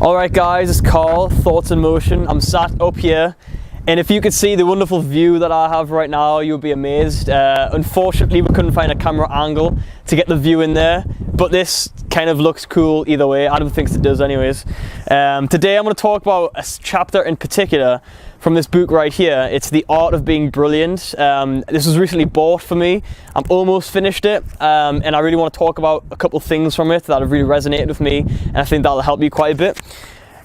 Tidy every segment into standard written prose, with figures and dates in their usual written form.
Alright guys, it's Carl, Thoughts in Motion. I'm sat up here, and if you could see the wonderful view that I have right now, you'll be amazed. Unfortunately, we couldn't find a camera angle to get the view in there, but this kind of looks cool either way. Adam thinks it does anyways. Today I'm going to talk about a chapter in particular from this book right here. It's The Art of Being Brilliant. This was recently bought for me. I'm almost finished it, and I really want to talk about a couple things from it that have really resonated with me, and I think that'll help you quite a bit.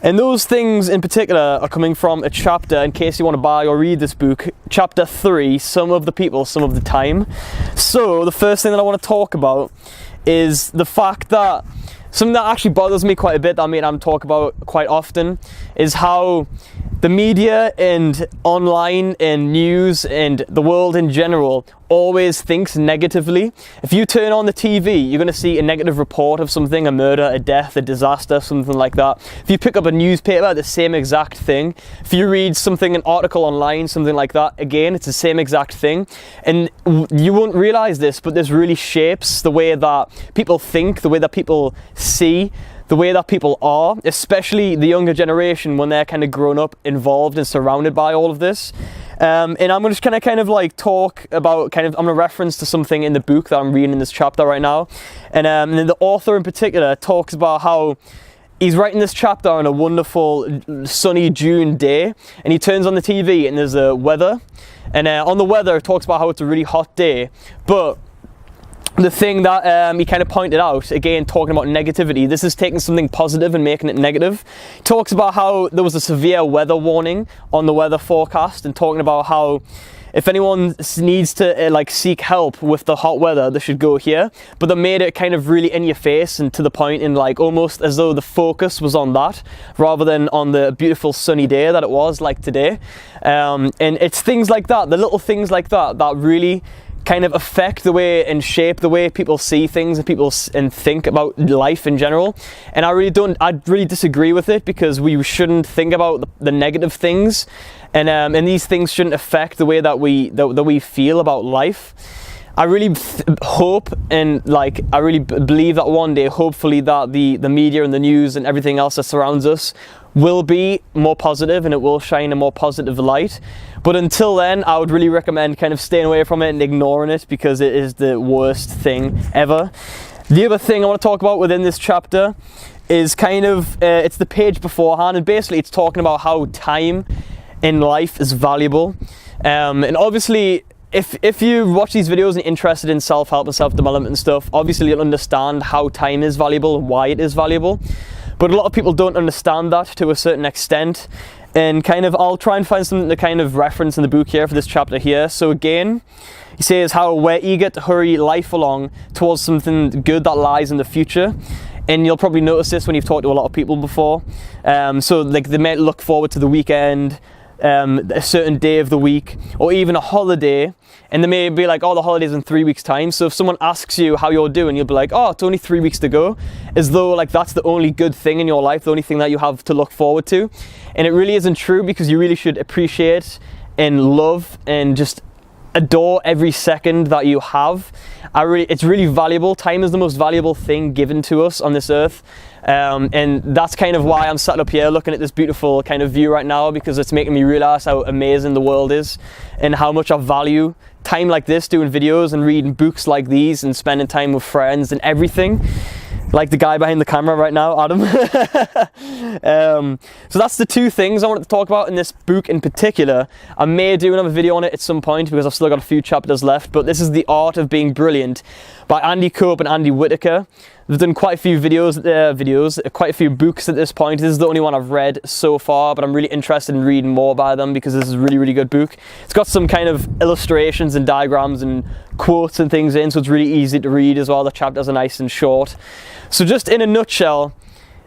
And those things in particular are coming from a chapter, in case you want to buy or read this book, chapter 3, Some of the People, Some of the Time. So the first thing that I want to talk about is the fact that something that actually bothers me quite a bit, that I'm talk about quite often, is how the media and online and news and the world in general always thinks negatively. If you turn on the TV, you're going to see a negative report of something, a murder, a death, a disaster, something like that. If you pick up a newspaper, the same exact thing. If you read something, an article online, something like that, again, it's the same exact thing. And you won't realize this, but this really shapes the way that people think, the way that people see, the way that people are, especially the younger generation when they're kind of grown up, involved and surrounded by all of this. And I'm just kind of like talk about I'm going to reference to something in the book that I'm reading in this chapter right now. And then the author in particular talks about how he's writing this chapter on a wonderful sunny June day, and he turns on the TV and there's a weather. And on the weather, it talks about how it's a really hot day. But the thing that he kind of pointed out, again talking about negativity, this is taking something positive and making it negative. He talks about how there was a severe weather warning on the weather forecast, and talking about how if anyone needs to seek help with the hot weather, they should go here. But they made it kind of really in your face and to the point, and almost as though the focus was on that rather than on the beautiful sunny day that it was like today. And it's things like that, the little things like that, that really kind of affect the way and shape the way people see things and think about life in general. And I really disagree with it, because we shouldn't think about the negative things, and these things shouldn't affect the way that we feel about life. I really hope, and I really believe that one day, hopefully, that the media and the news and everything else that surrounds us will be more positive, and it will shine a more positive light. But until then, I would really recommend kind of staying away from it and ignoring it, because it is the worst thing ever. The other thing I want to talk about within this chapter is it's the page beforehand, and basically it's talking about how time in life is valuable. And obviously, if you watch these videos and you're interested in self-help and self-development and stuff, obviously you'll understand how time is valuable and why it is valuable. But a lot of people don't understand that to a certain extent. And I'll try and find something to kind of reference in the book here for this chapter here. So again, he says how we're eager to hurry life along towards something good that lies in the future. And you'll probably notice this when you've talked to a lot of people before. So they might look forward to the weekend, a certain day of the week, or even a holiday, and they may be like, oh, the holiday's in 3 weeks time. So if someone asks you how you're doing, you'll be like, oh, it's only 3 weeks to go, as though that's the only good thing in your life, the only thing that you have to look forward to. And it really isn't true, because you really should appreciate and love and just adore every second that you have. It's really valuable. Time is the most valuable thing given to us on this earth. And that's kind of why I'm sat up here looking at this beautiful kind of view right now, because it's making me realize how amazing the world is and how much I value time like this, doing videos and reading books like these and spending time with friends and everything. Like the guy behind the camera right now, Adam. So that's the two things I wanted to talk about in this book in particular. I may do another video on it at some point, because I've still got a few chapters left, but this is The Art of Being Brilliant by Andy Cope and Andy Whitaker. They've done quite a few quite a few books at this point. This is the only one I've read so far, but I'm really interested in reading more by them, because this is a really, really good book. It's got some kind of illustrations and diagrams and quotes and things in, so it's really easy to read as well. The chapters are nice and short. So just in a nutshell,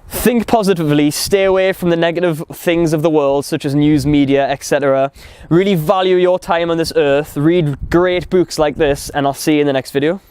think positively, stay away from the negative things of the world, such as news, media, etc. Really value your time on this earth, read great books like this, and I'll see you in the next video.